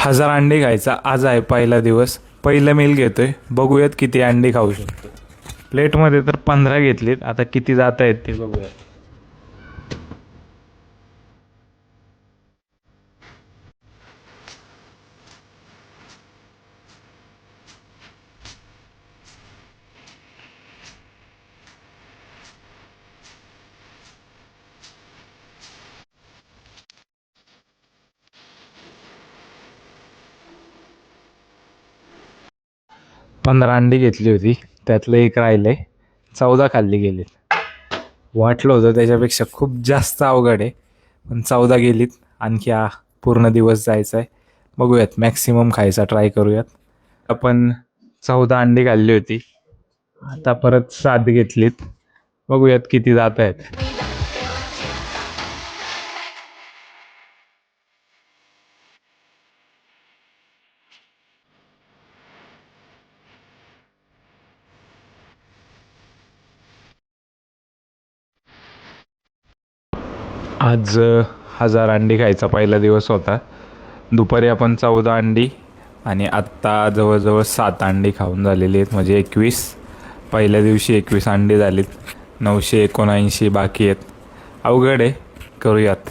1000 अंडी खायचा आज आहे पहिला दिवस. पहिलं मील घेतोय, बघूयात किती अंडी खाऊ शकतो. प्लेटमध्ये तर 15 घेतलीत, आता किती जात आहेत ते बघूयात. पंधरा अंडी घेतली होती, त्यातलं एक राहिलंय. 14 खाल्ली गेलीत. वाटलं होतं त्याच्यापेक्षा खूप जास्त अवघड आहे, पण 14 गेलीत. आणखी पूर्ण दिवस जायचा आहे. बघूयात, मॅक्सिमम खायचा ट्राय करूयात. आपण 14 अंडी खाल्ली होती, आता परत 7 घेतलीत. बघूयात किती जात आहेत. आज 1000 अंडी खायचा पहिला दिवस होता. दुपारी आपण 14 अंडी आणि आत्ता जवळजवळ 7 अंडी खाऊन झालेली आहेत, म्हणजे 21. पहिल्या दिवशी 21 अंडी झालीत. 979 बाकी आहेत. अवघड आहे, करूयात.